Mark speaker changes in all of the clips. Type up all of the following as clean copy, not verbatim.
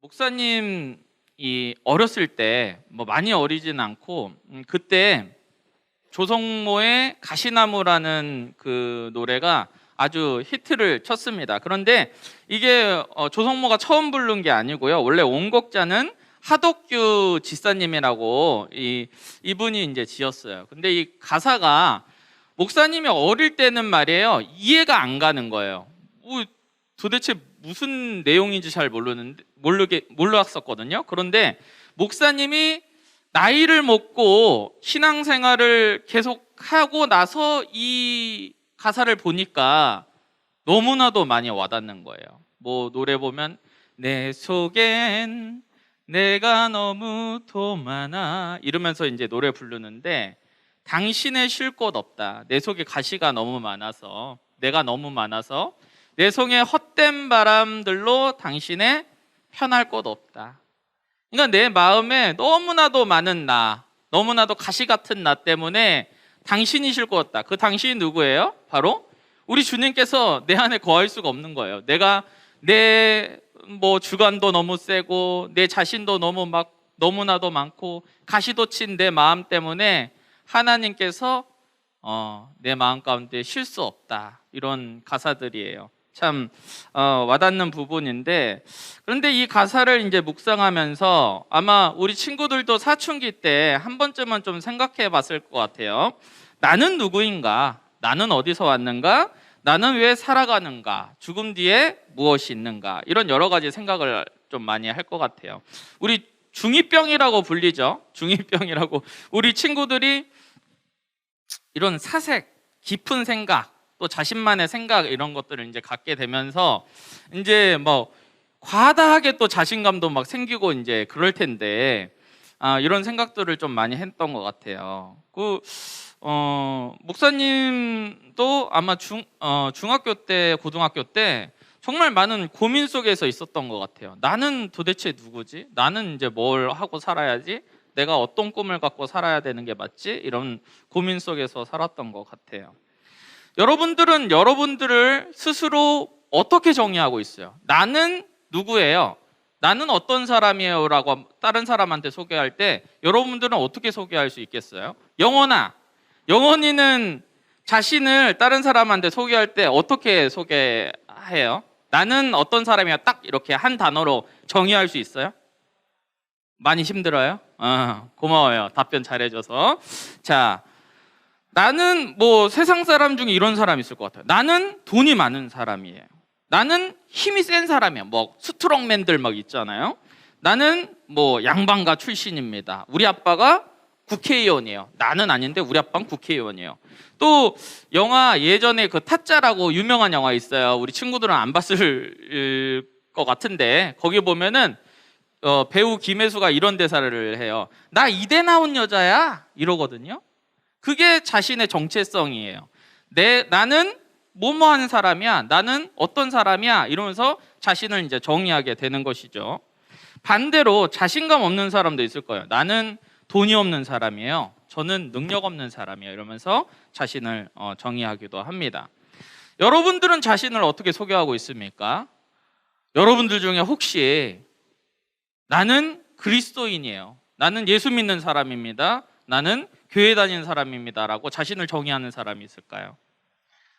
Speaker 1: 목사님이 어렸을 때 뭐 많이 어리진 않고 그때 조성모의 가시나무라는 그 노래가 아주 히트를 쳤습니다. 그런데 이게 조성모가 처음 부른 게 아니고요. 원래 원곡자는 하덕규 지사님이라고 이분이 이제 지었어요. 근데 이 가사가 목사님이 어릴 때는 말이에요, 이해가 안 가는 거예요. 뭐 도대체 무슨 내용인지 잘 몰랐었거든요. 그런데 목사님이 나이를 먹고 신앙생활을 계속 하고 나서 이 가사를 보니까 너무나도 많이 와닿는 거예요. 뭐 노래 보면 내 속엔 내가 너무도 많아 이러면서 이제 노래 부르는데, 당신의 쉴 곳 없다. 내 속에 가시가 너무 많아서, 내가 너무 많아서 내 속에 헛된 바람들로 당신의 편할 곳 없다. 그러니까 내 마음에 너무나도 많은 나, 너무나도 가시 같은 나 때문에 당신이 쉴 곳 없다. 그 당신이 누구예요? 바로 우리 주님께서 내 안에 거할 수가 없는 거예요. 내가 내 주관도 너무 세고 내 자신도 너무나도 많고 가시도 친 내 마음 때문에 하나님께서 내 마음 가운데 쉴 수 없다. 이런 가사들이에요. 참 와닿는 부분인데, 그런데 이 가사를 이제 묵상하면서 아마 우리 친구들도 사춘기 때 한 번쯤은 좀 생각해 봤을 것 같아요. 나는 누구인가? 나는 어디서 왔는가? 나는 왜 살아가는가? 죽음 뒤에 무엇이 있는가? 이런 여러 가지 생각을 좀 많이 할 것 같아요. 우리 중2병이라고 불리죠. 중2병이라고. 우리 친구들이 이런 사색, 깊은 생각, 또 자신만의 생각 이런 것들을 이제 갖게 되면서 이제 과다하게 또 자신감도 막 생기고 이제 그럴 텐데, 이런 생각들을 좀 많이 했던 것 같아요. 목사님도 아마 중학교 때, 고등학교 때 정말 많은 고민 속에서 있었던 것 같아요. 나는 도대체 누구지? 나는 이제 뭘 하고 살아야지? 내가 어떤 꿈을 갖고 살아야 되는 게 맞지? 이런 고민 속에서 살았던 것 같아요. 여러분들은 여러분들을 스스로 어떻게 정의하고 있어요? 나는 누구예요? 나는 어떤 사람이에요? 라고 다른 사람한테 소개할 때 여러분들은 어떻게 소개할 수 있겠어요? 영원이는 자신을 다른 사람한테 소개할 때 어떻게 소개해요? 나는 어떤 사람이야? 딱 이렇게 한 단어로 정의할 수 있어요? 많이 힘들어요? 고마워요. 답변 잘해줘서. 자, 나는 세상 사람 중에 이런 사람이 있을 것 같아요. 나는 돈이 많은 사람이에요. 나는 힘이 센 사람이에요. 스트롱맨들 있잖아요. 나는 양반가 출신입니다. 우리 아빠가 국회의원이에요. 나는 아닌데 우리 아빠는 국회의원이에요. 또 영화, 예전에 그 타짜라고 유명한 영화 있어요. 우리 친구들은 안 봤을 것 같은데 거기 보면은 배우 김혜수가 이런 대사를 해요. 나 이대 나온 여자야 이러거든요. 그게 자신의 정체성이에요. 나는 뭐뭐 하는 사람이야, 나는 어떤 사람이야 이러면서 자신을 이제 정의하게 되는 것이죠. 반대로 자신감 없는 사람도 있을 거예요. 나는 돈이 없는 사람이에요. 저는 능력 없는 사람이에요. 이러면서 자신을 정의하기도 합니다. 여러분들은 자신을 어떻게 소개하고 있습니까? 여러분들 중에 혹시 나는 그리스도인이에요, 나는 예수 믿는 사람입니다, 나는 교회 다니는 사람입니다 라고 자신을 정의하는 사람이 있을까요?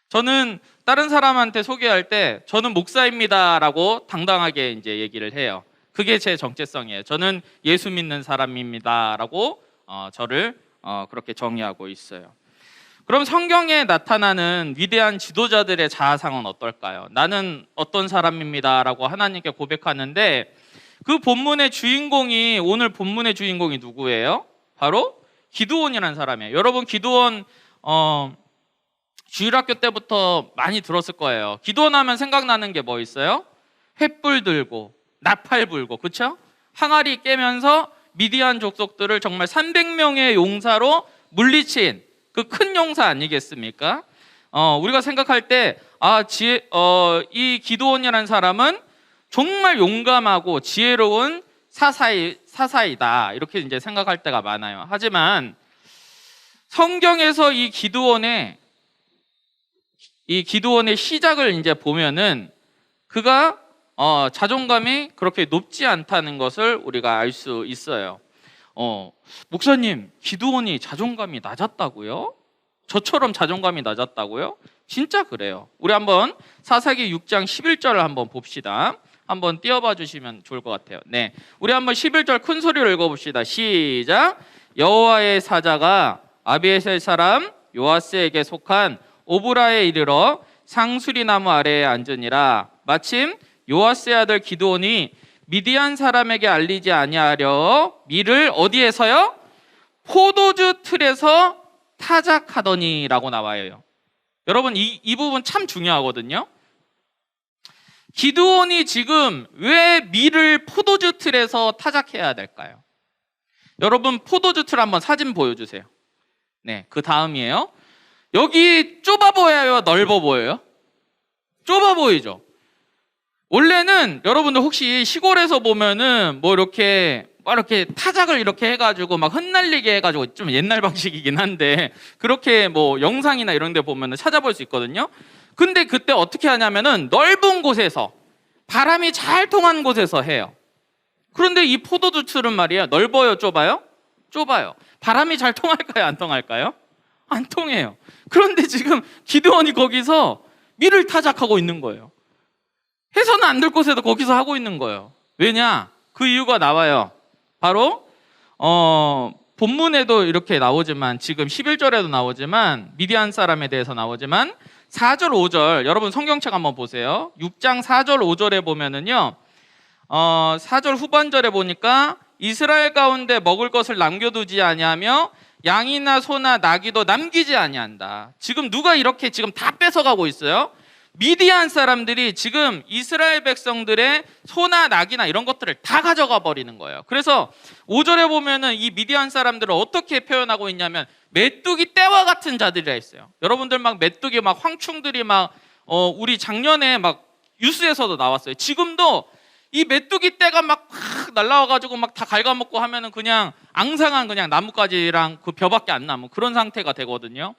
Speaker 1: 저는 다른 사람한테 소개할 때 저는 목사입니다 라고 당당하게 이제 얘기를 해요. 그게 제 정체성이에요. 저는 예수 믿는 사람입니다 라고 저를 그렇게 정의하고 있어요. 그럼 성경에 나타나는 위대한 지도자들의 자아상은 어떨까요? 나는 어떤 사람입니다 라고 하나님께 고백하는데, 그 본문의 주인공이, 오늘 본문의 주인공이 누구예요? 바로 기드온이라는 사람이에요. 여러분, 기드온 주일학교 때부터 많이 들었을 거예요. 기드온 하면 생각나는 게 뭐 있어요? 횃불 들고 나팔 불고, 그렇죠? 항아리 깨면서 미디안 족속들을 정말 300명의 용사로 물리친 그 큰 용사 아니겠습니까? 우리가 생각할 때 이 기드온이라는 사람은 정말 용감하고 지혜로운 사사이다 이렇게 이제 생각할 때가 많아요. 하지만 성경에서 이 기드온의 시작을 이제 보면은 그가 자존감이 그렇게 높지 않다는 것을 우리가 알 수 있어요. 목사님, 기드온이 자존감이 낮았다고요? 저처럼 자존감이 낮았다고요? 진짜 그래요. 우리 한번 사사기 6장 11절을 한번 봅시다. 한번 띄워봐 주시면 좋을 것 같아요. 네, 우리 한번 11절 큰 소리로 읽어봅시다. 시작. 여호와의 사자가 아비에셀 사람 요아스에게 속한 오브라에 이르러 상수리 나무 아래에 앉으니라. 마침 요아스의 아들 기드온이 미디안 사람에게 알리지 아니하려 밀을 어디에서요? 포도주 틀에서 타작하더니라고 나와요. 여러분, 이 부분 참 중요하거든요. 기드온이 지금 왜 밀을 포도주 틀에서 타작해야 될까요? 여러분, 포도주 틀 한번 사진 보여주세요. 네, 그 다음이에요. 여기 좁아 보여요? 넓어 보여요? 좁아 보이죠? 원래는 여러분들 혹시 시골에서 보면은 뭐 이렇게 타작을 이렇게 해가지고 막 흩날리게 해가지고, 좀 옛날 방식이긴 한데 그렇게 뭐 영상이나 이런 데 보면은 찾아볼 수 있거든요. 근데 그때 어떻게 하냐면은 넓은 곳에서, 바람이 잘 통한 곳에서 해요. 그런데 이 포도주 틀은 말이에요, 넓어요, 좁아요? 좁아요. 바람이 잘 통할까요, 안 통할까요? 안 통해요. 그런데 지금 기드온이 거기서 밀을 타작하고 있는 거예요. 해서는 안 될 곳에도 거기서 하고 있는 거예요. 왜냐? 그 이유가 나와요. 바로 본문에도 이렇게 나오지만, 지금 11절에도 나오지만, 미디안 사람에 대해서 나오지만 4절 5절, 여러분 성경책 한번 보세요. 6장 4절 5절에 보면은요, 4절 후반절에 보니까 이스라엘 가운데 먹을 것을 남겨두지 아니하며 양이나 소나 나귀도 남기지 아니한다. 지금 누가 이렇게 지금 다 뺏어가고 있어요? 미디안 사람들이 지금 이스라엘 백성들의 소나 나귀나 이런 것들을 다 가져가 버리는 거예요. 그래서 5절에 보면은 이 미디안 사람들을 어떻게 표현하고 있냐면 메뚜기 떼와 같은 자들이라 했어요. 여러분들 막 메뚜기 막 황충들이 막 우리 작년에 막 뉴스에서도 나왔어요. 지금도 이 메뚜기 떼가 막 날라와가지고 막 다 갉아먹고 하면은 그냥 앙상한 그냥 나뭇가지랑 그 벼밖에 안 남은 그런 상태가 되거든요.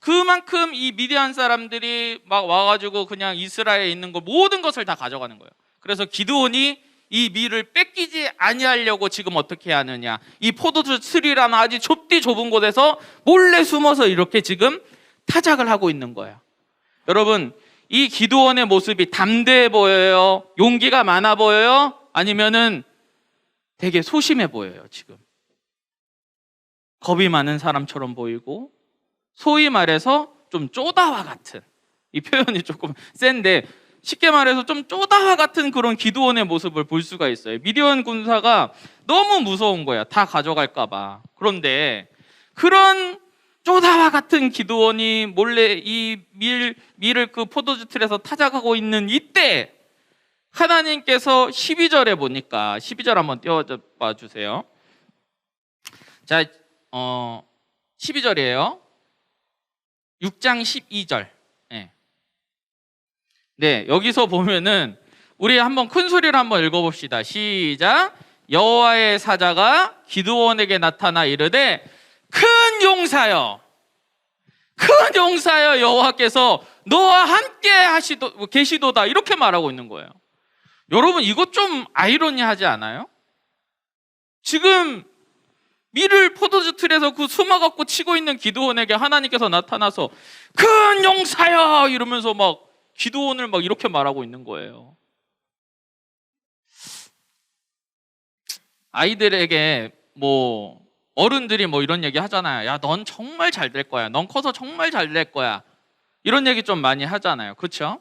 Speaker 1: 그만큼 이 미디안 사람들이 막 와가지고 그냥 이스라엘에 있는 거 모든 것을 다 가져가는 거예요. 그래서 기드온이 이 밀을 뺏기지 아니하려고 지금 어떻게 하느냐, 이 포도주 틀이라는 아주 좁디 좁은 곳에서 몰래 숨어서 이렇게 지금 타작을 하고 있는 거예요. 여러분, 이 기드온의 모습이 담대해 보여요? 용기가 많아 보여요? 아니면은 되게 소심해 보여요? 지금 겁이 많은 사람처럼 보이고, 소위 말해서 좀 쪼다와 같은, 이 표현이 조금 센데 쉽게 말해서 좀 쪼다와 같은 그런 기드온의 모습을 볼 수가 있어요. 미디안 군사가 너무 무서운 거야, 다 가져갈까 봐. 그런데 그런 쪼다와 같은 기드온이 몰래 이 밀을 그 포도주 틀에서 타작하고 있는 이때 하나님께서 12절에 보니까, 12절 한번 띄워봐 주세요. 자, 12절이에요. 6장 12절. 네, 여기서 보면은 우리 한번 큰 소리로 한번 읽어봅시다. 시작. 여호와의 사자가 기드온에게 나타나 이르되 큰 용사여, 큰 용사여, 여호와께서 너와 함께 계시도다, 이렇게 말하고 있는 거예요. 여러분, 이것 좀 아이러니하지 않아요? 지금 밀을 포도주 틀에서 그 숨어갖고 치고 있는 기드온에게 하나님께서 나타나서 큰 용사여 이러면서 막 기드온을 막 이렇게 말하고 있는 거예요. 아이들에게 뭐 어른들이 뭐 이런 얘기 하잖아요. 야, 넌 정말 잘 될 거야. 넌 커서 정말 잘 될 거야. 이런 얘기 좀 많이 하잖아요. 그렇죠?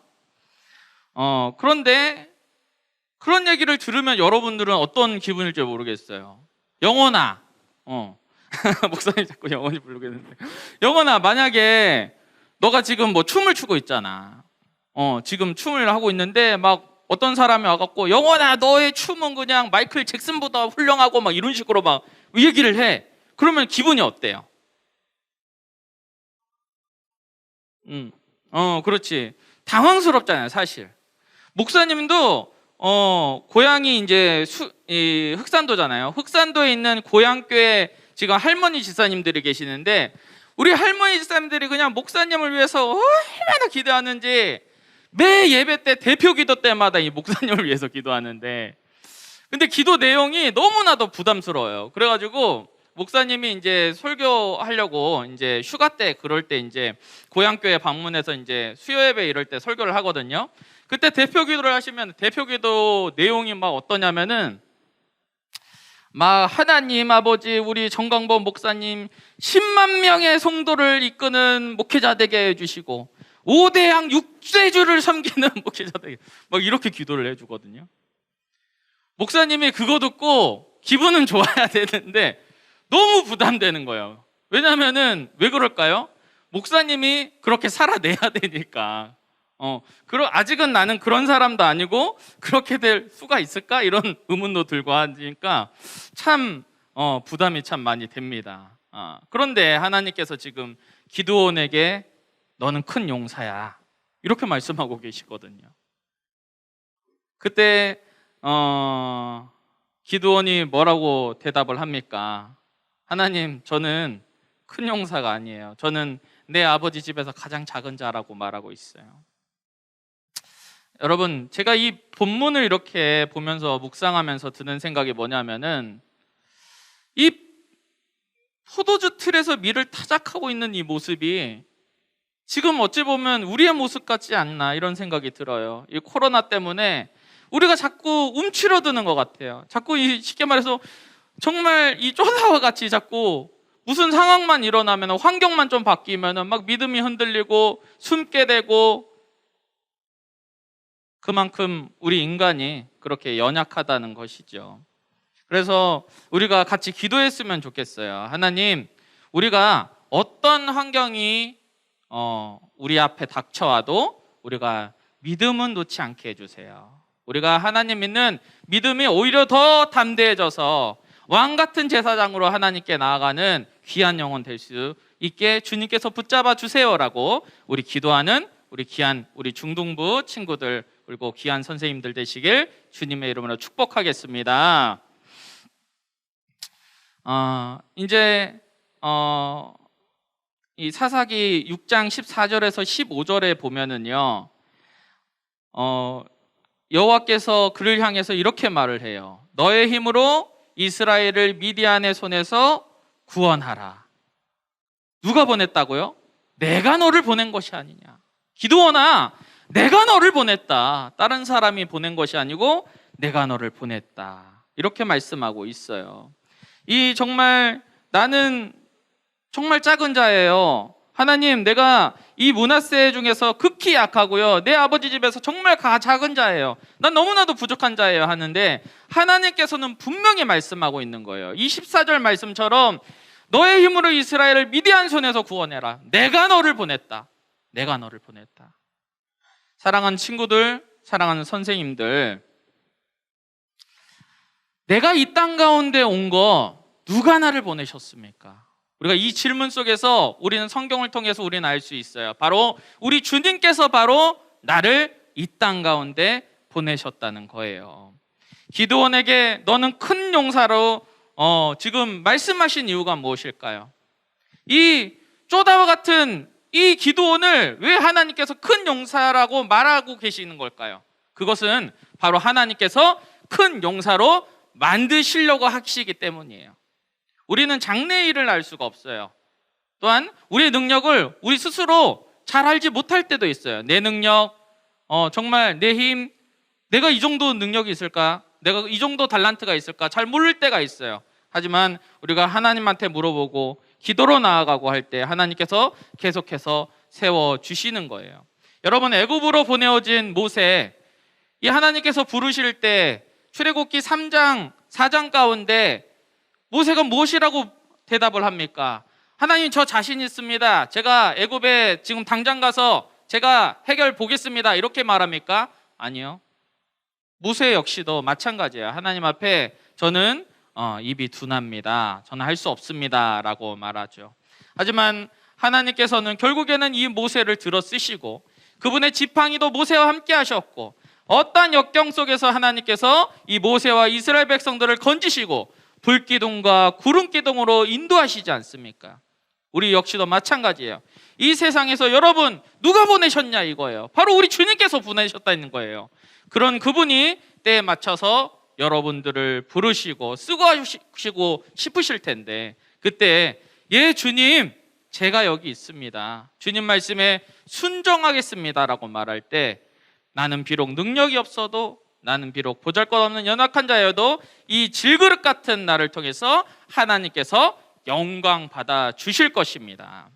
Speaker 1: 그런데 그런 얘기를 들으면 여러분들은 어떤 기분일지 모르겠어요. 영혼아, 목사님 자꾸 영혼이 부르겠는데, 영혼아, 만약에 너가 지금 뭐 춤을 추고 있잖아. 지금 춤을 하고 있는데 막 어떤 사람이 와갖고 영혼아, 너의 춤은 그냥 마이클 잭슨보다 훌륭하고 막 이런 식으로 막 얘기를 해. 그러면 기분이 어때요? 그렇지. 당황스럽잖아요, 사실. 목사님도 고향이 이제 흑산도잖아요. 흑산도에 있는 고향교회 지금 할머니 집사님들이 계시는데, 우리 할머니 집사님들이 그냥 목사님을 위해서 얼마나 기도하는지 매 예배 때 대표 기도 때마다 이 목사님을 위해서 기도하는데, 근데 기도 내용이 너무나도 부담스러워요. 그래가지고 목사님이 이제 설교하려고 이제 휴가 때 그럴 때 이제 고향교회 방문해서 이제 수요 예배 이럴 때 설교를 하거든요. 그때 대표 기도를 하시면 대표 기도 내용이 막 어떠냐면은 막 하나님 아버지 우리 정광범 목사님 10만 명의 성도를 이끄는 목회자 되게 해주시고 5대양 6세주를 섬기는 목회자 되게, 막 이렇게 기도를 해주거든요. 목사님이 그거 듣고 기분은 좋아야 되는데 너무 부담되는 거예요. 왜냐면은 왜 그럴까요? 목사님이 그렇게 살아내야 되니까. 아직은 나는 그런 사람도 아니고 그렇게 될 수가 있을까? 이런 의문도 들고 하니까 참 부담이 참 많이 됩니다. 그런데 하나님께서 지금 기드온에게 너는 큰 용사야 이렇게 말씀하고 계시거든요. 그때 기드온이 뭐라고 대답을 합니까? 하나님, 저는 큰 용사가 아니에요. 저는 내 아버지 집에서 가장 작은 자라고 말하고 있어요. 여러분, 제가 이 본문을 이렇게 보면서 묵상하면서 드는 생각이 뭐냐면은 이 포도주 틀에서 밀을 타작하고 있는 이 모습이 지금 어찌 보면 우리의 모습 같지 않나 이런 생각이 들어요. 이 코로나 때문에 우리가 자꾸 움츠러드는 것 같아요. 자꾸 쉽게 말해서 정말 이 쪼다와 같이 자꾸 무슨 상황만 일어나면 환경만 좀 바뀌면 막 믿음이 흔들리고 숨게 되고, 그만큼 우리 인간이 그렇게 연약하다는 것이죠. 그래서 우리가 같이 기도했으면 좋겠어요. 하나님, 우리가 어떤 환경이 우리 앞에 닥쳐와도 우리가 믿음은 놓지 않게 해주세요. 우리가 하나님 믿는 믿음이 오히려 더 담대해져서 왕 같은 제사장으로 하나님께 나아가는 귀한 영혼 될 수 있게 주님께서 붙잡아 주세요라고 우리 기도하는 우리 귀한 우리 중등부 친구들 그리고 귀한 선생님들 되시길 주님의 이름으로 축복하겠습니다. 이제 이 사사기 6장 14절에서 15절에 보면은요, 여호와께서 그를 향해서 이렇게 말을 해요. 너의 힘으로 이스라엘을 미디안의 손에서 구원하라. 누가 보냈다고요? 내가 너를 보낸 것이 아니냐. 기드온아, 내가 너를 보냈다. 다른 사람이 보낸 것이 아니고 내가 너를 보냈다. 이렇게 말씀하고 있어요. 나는 정말 작은 자예요. 하나님, 내가 이 므낫세 중에서 극히 약하고요, 내 아버지 집에서 정말 작은 자예요. 난 너무나도 부족한 자예요 하는데 하나님께서는 분명히 말씀하고 있는 거예요. 24절 말씀처럼 너의 힘으로 이스라엘을 미디안 손에서 구원해라. 내가 너를 보냈다. 내가 너를 보냈다. 사랑하는 친구들, 사랑하는 선생님들, 내가 이 땅 가운데 온 거 누가 나를 보내셨습니까? 우리가 이 질문 속에서 우리는 성경을 통해서 우리는 알 수 있어요. 바로 우리 주님께서 바로 나를 이 땅 가운데 보내셨다는 거예요. 기드온에게 너는 큰 용사로 지금 말씀하신 이유가 무엇일까요? 이 쪼다와 같은 이 기드온을 왜 하나님께서 큰 용사라고 말하고 계시는 걸까요? 그것은 바로 하나님께서 큰 용사로 만드시려고 하시기 때문이에요. 우리는 장래의 일을 알 수가 없어요. 또한 우리의 능력을 우리 스스로 잘 알지 못할 때도 있어요. 내 능력, 정말 내 힘, 내가 이 정도 능력이 있을까? 내가 이 정도 달란트가 있을까? 잘 모를 때가 있어요. 하지만 우리가 하나님한테 물어보고 기도로 나아가고 할 때 하나님께서 계속해서 세워주시는 거예요. 여러분, 애굽으로 보내어진 모세, 이 하나님께서 부르실 때 출애굽기 3장, 4장 가운데 모세가 무엇이라고 대답을 합니까? 하나님, 저 자신 있습니다. 제가 애굽에 지금 당장 가서 제가 해결 보겠습니다. 이렇게 말합니까? 아니요. 모세 역시도 마찬가지예요. 하나님 앞에 저는 입이 둔합니다. 저는 할 수 없습니다. 라고 말하죠. 하지만 하나님께서는 결국에는 이 모세를 들어 쓰시고 그분의 지팡이도 모세와 함께 하셨고 어떠한 역경 속에서 하나님께서 이 모세와 이스라엘 백성들을 건지시고 불기둥과 구름기둥으로 인도하시지 않습니까? 우리 역시도 마찬가지예요. 이 세상에서 여러분 누가 보내셨냐 이거예요. 바로 우리 주님께서 보내셨다는 거예요. 그런 그분이 때에 맞춰서 여러분들을 부르시고 쓰고 하시고 싶으실 텐데, 그때 예 주님 제가 여기 있습니다, 주님 말씀에 순종하겠습니다라고 말할 때, 나는 비록 능력이 없어도, 나는 비록 보잘것없는 연약한 자여도 이 질그릇 같은 나를 통해서 하나님께서 영광 받아 주실 것입니다.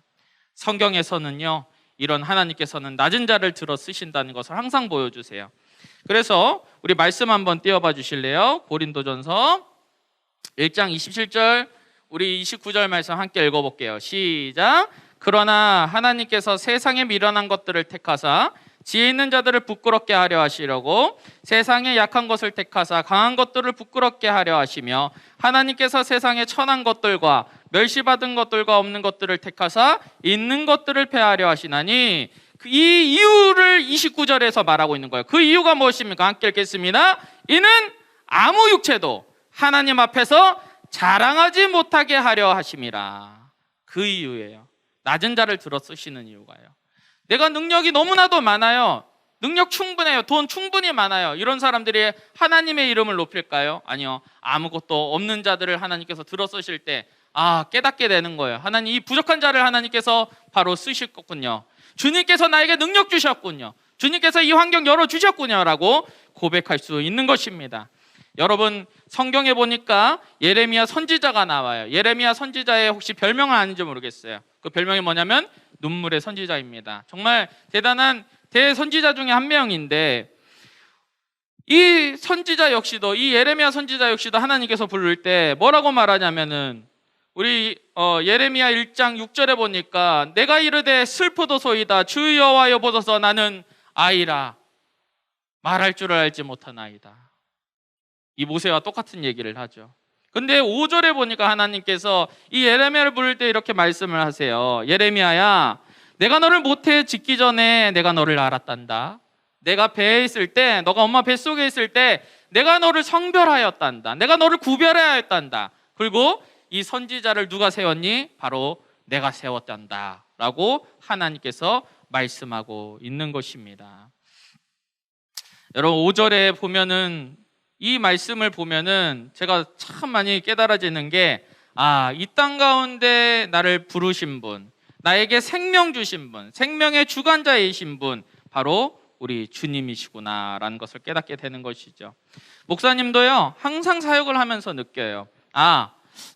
Speaker 1: 성경에서는요, 이런 하나님께서는 낮은 자를 들어 쓰신다는 것을 항상 보여주세요. 그래서 우리 말씀 한번 띄워봐 주실래요? 고린도전서 1장 27절, 우리 29절 말씀 함께 읽어볼게요. 시작. 그러나 하나님께서 세상에 미련한 것들을 택하사 지혜 있는 자들을 부끄럽게 하려 하시려고 세상에 약한 것을 택하사 강한 것들을 부끄럽게 하려 하시며, 하나님께서 세상에 천한 것들과 멸시받은 것들과 없는 것들을 택하사 있는 것들을 패하려 하시나니, 이 이유를 29절에서 말하고 있는 거예요. 그 이유가 무엇입니까? 함께 읽겠습니다. 이는 아무 육체도 하나님 앞에서 자랑하지 못하게 하려 하심이라. 그 이유예요. 낮은 자를 들어 쓰시는 이유가요. 내가 능력이 너무나도 많아요, 능력 충분해요, 돈 충분히 많아요, 이런 사람들이 하나님의 이름을 높일까요? 아니요. 아무것도 없는 자들을 하나님께서 들어 쓰실 때 깨닫게 되는 거예요. 하나님, 이 부족한 자를 하나님께서 바로 쓰실 거군요. 주님께서 나에게 능력 주셨군요. 주님께서 이 환경 열어주셨군요 라고 고백할 수 있는 것입니다. 여러분, 성경에 보니까 예레미야 선지자가 나와요. 예레미야 선지자의 혹시 별명은 아닌지 모르겠어요. 그 별명이 뭐냐면 눈물의 선지자입니다. 정말 대단한 대선지자 중에 한 명인데, 이 선지자 역시도, 이 예레미야 선지자 역시도 하나님께서 부를 때 뭐라고 말하냐면은, 우리 예레미야 1장 6절에 보니까 내가 이르되 슬프도소이다 주 여호와여 보소서 나는 아이라 말할 줄을 알지 못한 아이다. 이 모세와 똑같은 얘기를 하죠. 근데 5절에 보니까 하나님께서 이 예레미야를 부를 때 이렇게 말씀을 하세요. 예레미야야, 내가 너를 모태에 짓기 전에 내가 너를 알았단다. 내가 배에 있을 때, 너가 엄마 뱃속에 있을 때 내가 너를 성별하였단다. 내가 너를 구별하였단다. 그리고 이 선지자를 누가 세웠니? 바로 내가 세웠단다 라고 하나님께서 말씀하고 있는 것입니다. 여러분, 5절에 보면은, 이 말씀을 보면은 제가 참 많이 깨달아지는 게, 이 땅 가운데 나를 부르신 분, 나에게 생명 주신 분, 생명의 주관자이신 분, 바로 우리 주님이시구나라는 것을 깨닫게 되는 것이죠. 목사님도요, 항상 사역을 하면서 느껴요.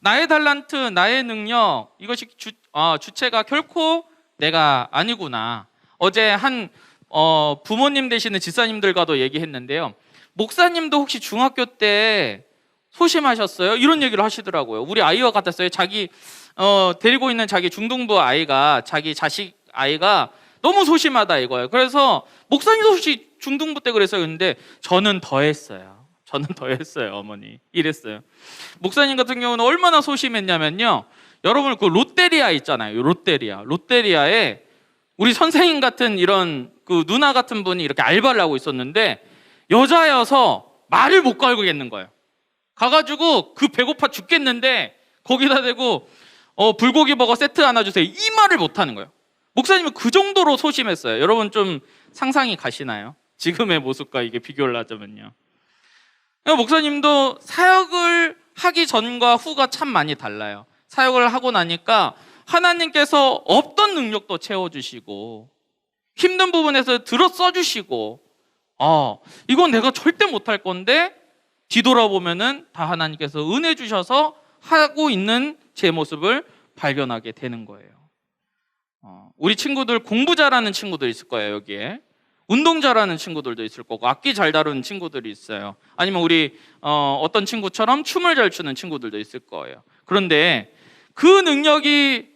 Speaker 1: 나의 달란트, 나의 능력, 이것이 주체가 결코 내가 아니구나. 어제 한 부모님 되시는 집사님들과도 얘기했는데요. 목사님도 혹시 중학교 때 소심하셨어요? 이런 얘기를 하시더라고요. 우리 아이와 같았어요. 자기 데리고 있는 자기 중등부 아이가, 자기 자식 아이가 너무 소심하다 이거예요. 그래서 목사님도 혹시 중등부 때 그랬어요. 근데 저는 더 했어요. 어머니. 이랬어요. 목사님 같은 경우는 얼마나 소심했냐면요, 여러분 그 롯데리아 있잖아요. 롯데리아에 우리 선생님 같은 이런 그 누나 같은 분이 이렇게 알바를 하고 있었는데, 여자여서 말을 못 걸겠는 거예요. 가가지고 그 배고파 죽겠는데 거기다 대고 불고기 버거 세트 하나 주세요, 이 말을 못 하는 거예요. 목사님은 그 정도로 소심했어요. 여러분 좀 상상이 가시나요? 지금의 모습과 이게 비교를 하자면요. 목사님도 사역을 하기 전과 후가 참 많이 달라요. 사역을 하고 나니까 하나님께서 없던 능력도 채워주시고, 힘든 부분에서 들어 써주시고, 이건 내가 절대 못할 건데 뒤돌아보면은 다 하나님께서 은혜 주셔서 하고 있는 제 모습을 발견하게 되는 거예요. 우리 친구들 공부 잘하는 친구들 있을 거예요. 여기에 운동 잘하는 친구들도 있을 거고, 악기 잘 다루는 친구들이 있어요. 아니면 우리 어떤 친구처럼 춤을 잘 추는 친구들도 있을 거예요. 그런데 그 능력이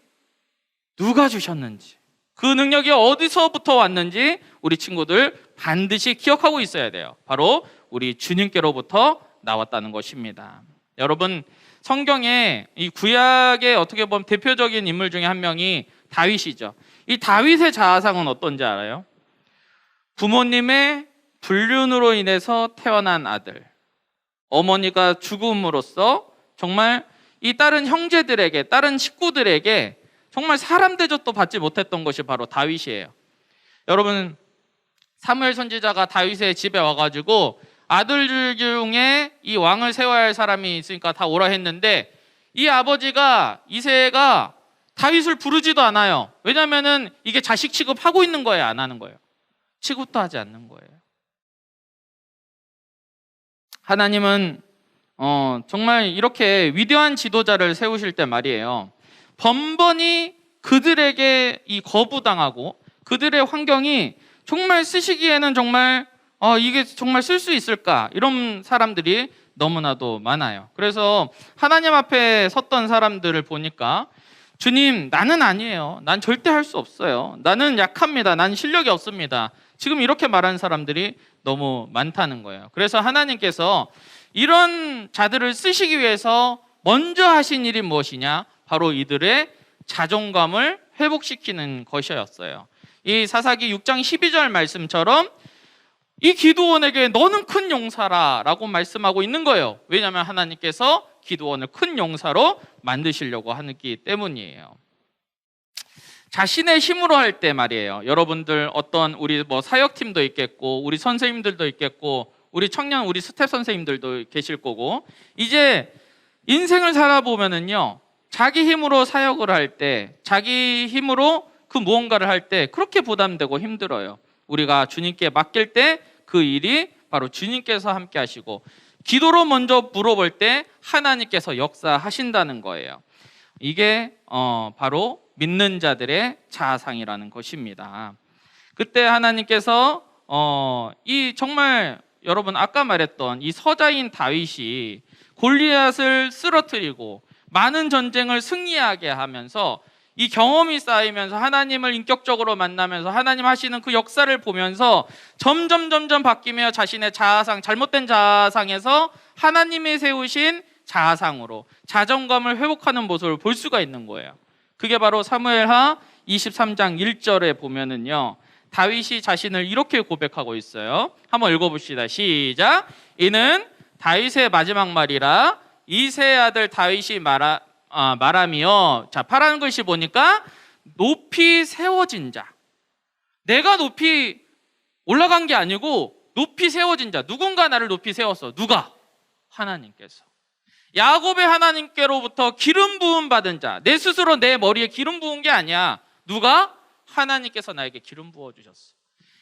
Speaker 1: 누가 주셨는지, 그 능력이 어디서부터 왔는지 우리 친구들 반드시 기억하고 있어야 돼요. 바로 우리 주님께로부터 나왔다는 것입니다. 여러분, 성경에 이 구약의 어떻게 보면 대표적인 인물 중에 한 명이 다윗이죠. 이 다윗의 자아상은 어떤지 알아요? 부모님의 불륜으로 인해서 태어난 아들, 어머니가 죽음으로써 정말 이 다른 형제들에게, 다른 식구들에게 정말 사람 대접도 받지 못했던 것이 바로 다윗이에요. 여러분, 사무엘 선지자가 다윗의 집에 와가지고 아들 중에 이 왕을 세워야 할 사람이 있으니까 다 오라 했는데 이 아버지가 이새가 다윗을 부르지도 않아요. 왜냐하면은 이게 자식 취급하고 있는 거예요, 안 하는 거예요? 취급도 하지 않는 거예요. 하나님은 정말 이렇게 위대한 지도자를 세우실 때 말이에요, 번번이 그들에게 이 거부당하고 그들의 환경이 정말 쓰시기에는 정말 이게 정말 쓸 수 있을까, 이런 사람들이 너무나도 많아요. 그래서 하나님 앞에 섰던 사람들을 보니까 주님, 나는 아니에요. 난 절대 할 수 없어요. 나는 약합니다. 난 실력이 없습니다. 지금 이렇게 말하는 사람들이 너무 많다는 거예요. 그래서 하나님께서 이런 자들을 쓰시기 위해서 먼저 하신 일이 무엇이냐? 바로 이들의 자존감을 회복시키는 것이었어요. 이 사사기 6장 12절 말씀처럼 이 기드온에게 너는 큰 용사라 라고 말씀하고 있는 거예요. 왜냐하면 하나님께서 기드온을 큰 용사로 만드시려고 하기 때문이에요. 자신의 힘으로 할 때 말이에요, 여러분들 어떤 우리 사역팀도 있겠고 우리 선생님들도 있겠고 우리 청년 우리 스텝 선생님들도 계실 거고, 이제 인생을 살아보면은요, 자기 힘으로 사역을 할 때, 자기 힘으로 그 무언가를 할 때 그렇게 부담되고 힘들어요. 우리가 주님께 맡길 때 그 일이 바로 주님께서 함께 하시고, 기도로 먼저 물어볼 때 하나님께서 역사하신다는 거예요. 이게 바로 믿는 자들의 자아상이라는 것입니다. 그때 하나님께서 이 정말 여러분 아까 말했던 이 서자인 다윗이 골리앗을 쓰러뜨리고 많은 전쟁을 승리하게 하면서 이 경험이 쌓이면서 하나님을 인격적으로 만나면서 하나님 하시는 그 역사를 보면서 점점 바뀌며 자신의 자아상, 잘못된 자아상에서 하나님이 세우신 자아상으로 자존감을 회복하는 모습을 볼 수가 있는 거예요. 그게 바로 사무엘하 23장 1절에 보면은요, 다윗이 자신을 이렇게 고백하고 있어요. 한번 읽어봅시다. 시작. 이는 다윗의 마지막 말이라 이새의 아들 다윗이 말하며, 자, 파란 글씨 보니까 높이 세워진 자. 내가 높이 올라간 게 아니고 높이 세워진 자. 누군가 나를 높이 세웠어. 누가? 하나님께서. 야곱의 하나님께로부터 기름 부음 받은 자. 내 스스로 내 머리에 기름 부은 게 아니야. 누가? 하나님께서 나에게 기름 부어 주셨어.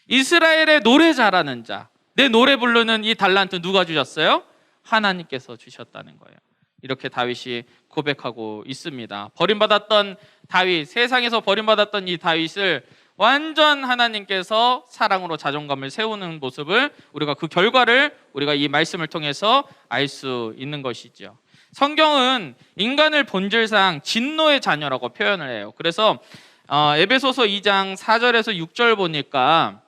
Speaker 1: 이스라엘의 노래 잘하는 자. 내 노래 부르는 이 달란트 누가 주셨어요? 하나님께서 주셨다는 거예요. 이렇게 다윗이 고백하고 있습니다. 버림받았던 다윗, 세상에서 버림받았던 이 다윗을 완전 하나님께서 사랑으로 자존감을 세우는 모습을, 우리가 그 결과를 우리가 이 말씀을 통해서 알 수 있는 것이죠. 성경은 인간을 본질상 진노의 자녀라고 표현을 해요. 그래서 에베소서 2장 4절에서 6절 보니까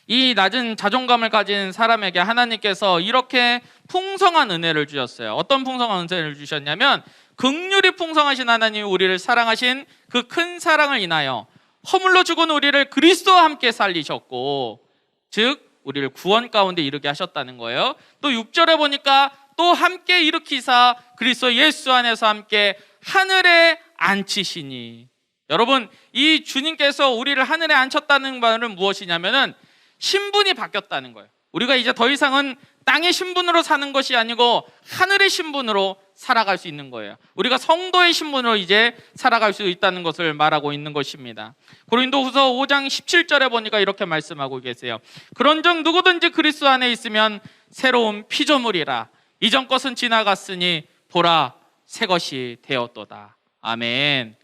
Speaker 1: 이 낮은 자존감을 가진 사람에게 하나님께서 이렇게 풍성한 은혜를 주셨어요. 어떤 풍성한 은혜를 주셨냐면, 긍휼이 풍성하신 하나님이 우리를 사랑하신 그 큰 사랑을 인하여 허물로 죽은 우리를 그리스도와 함께 살리셨고, 즉 우리를 구원 가운데 이르게 하셨다는 거예요. 또 6절에 보니까 또 함께 일으키사 그리스도 예수 안에서 함께 하늘에 앉히시니. 여러분, 이 주님께서 우리를 하늘에 앉혔다는 말은 무엇이냐면은 신분이 바뀌었다는 거예요. 우리가 이제 더 이상은 땅의 신분으로 사는 것이 아니고 하늘의 신분으로 살아갈 수 있는 거예요. 우리가 성도의 신분으로 이제 살아갈 수 있다는 것을 말하고 있는 것입니다. 고린도후서 5장 17절에 보니까 이렇게 말씀하고 계세요. 그런즉 누구든지 그리스도 안에 있으면 새로운 피조물이라. 이전 것은 지나갔으니 보라 새 것이 되었도다. 아멘.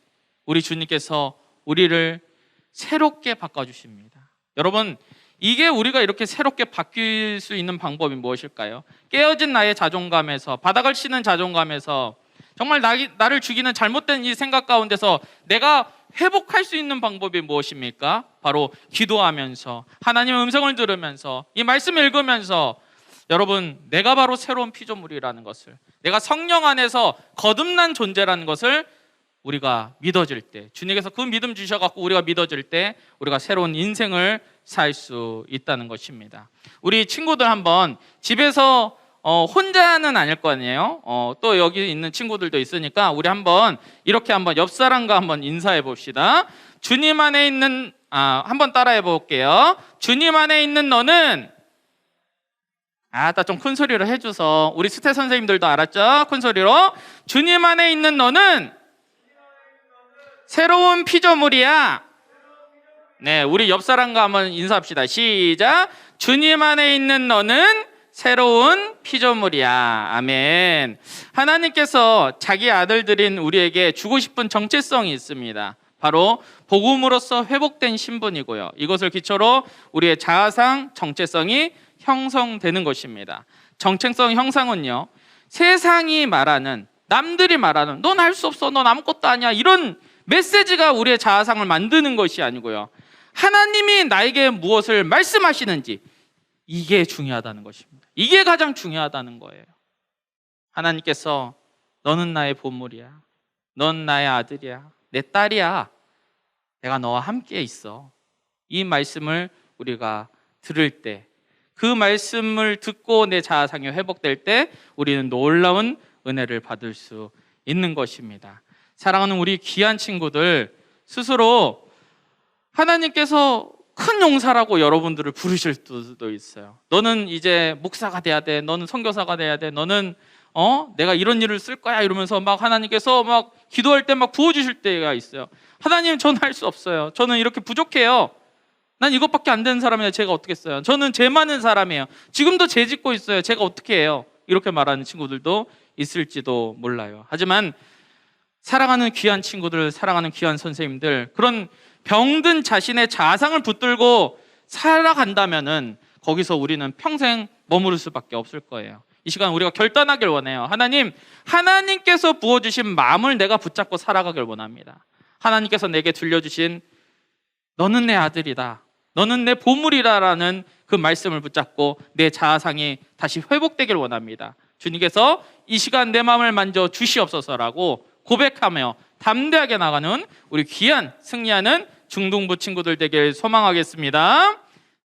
Speaker 1: 우리 주님께서 우리를 새롭게 바꿔주십니다. 여러분, 이게 우리가 이렇게 새롭게 바뀔 수 있는 방법이 무엇일까요? 깨어진 나의 자존감에서, 바닥을 치는 자존감에서, 정말 나를 죽이는 잘못된 이 생각 가운데서 내가 회복할 수 있는 방법이 무엇입니까? 바로 기도하면서, 하나님의 음성을 들으면서, 이 말씀을 읽으면서, 여러분, 내가 바로 새로운 피조물이라는 것을, 내가 성령 안에서 거듭난 존재라는 것을 우리가 믿어질 때, 주님께서 그 믿음 주셔갖고 우리가 믿어질 때 우리가 새로운 인생을 살 수 있다는 것입니다. 우리 친구들 한번 집에서 혼자는 아닐 거 아니에요. 또 여기 있는 친구들도 있으니까 우리 한번 이렇게 한번 옆 사람과 한번 인사해 봅시다. 주님 안에 있는 한번 따라해 볼게요. 주님 안에 있는 너는 딱 좀 큰 소리로 해줘서 우리 스태 선생님들도 알았죠? 큰 소리로 주님 안에 있는 너는 새로운 피조물이야. 네, 우리 옆 사람과 한번 인사합시다. 시작. 주님 안에 있는 너는 새로운 피조물이야. 아멘. 하나님께서 자기 아들들인 우리에게 주고 싶은 정체성이 있습니다. 바로 복음으로써 회복된 신분이고요. 이것을 기초로 우리의 자아상 정체성이 형성되는 것입니다. 정체성 형상은요, 세상이 말하는, 남들이 말하는 넌 할 수 없어, 넌 아무것도 아니야, 이런 메시지가 우리의 자아상을 만드는 것이 아니고요, 하나님이 나에게 무엇을 말씀하시는지, 이게 중요하다는 것입니다. 이게 가장 중요하다는 거예요. 하나님께서 너는 나의 보물이야, 넌 나의 아들이야, 내 딸이야, 내가 너와 함께 있어. 이 말씀을 우리가 들을 때, 그 말씀을 듣고 내 자아상이 회복될 때 우리는 놀라운 은혜를 받을 수 있는 것입니다. 사랑하는 우리 귀한 친구들, 스스로 하나님께서 큰 용사라고 여러분들을 부르실 수도 있어요. 너는 이제 목사가 돼야 돼, 너는 선교사가 돼야 돼, 너는 내가 이런 일을 쓸 거야, 이러면서 막 하나님께서 막 기도할 때 막 부어주실 때가 있어요. 하나님, 저는 할 수 없어요. 저는 이렇게 부족해요. 난 이것밖에 안 되는 사람이에요. 제가 어떻게 했어요? 저는 죄 많은 사람이에요. 지금도 죄 짓고 있어요. 제가 어떻게 해요? 이렇게 말하는 친구들도 있을지도 몰라요. 하지만 사랑하는 귀한 친구들, 사랑하는 귀한 선생님들, 그런 병든 자신의 자아상을 붙들고 살아간다면은 거기서 우리는 평생 머무를 수밖에 없을 거예요. 이 시간 우리가 결단하길 원해요. 하나님, 하나님께서 부어주신 마음을 내가 붙잡고 살아가길 원합니다. 하나님께서 내게 들려주신 너는 내 아들이다, 너는 내 보물이라라는 그 말씀을 붙잡고 내 자아상이 다시 회복되길 원합니다. 주님께서 이 시간 내 마음을 만져 주시옵소서라고 고백하며 담대하게 나가는 우리 귀한 승리하는 중등부 친구들 되길 소망하겠습니다.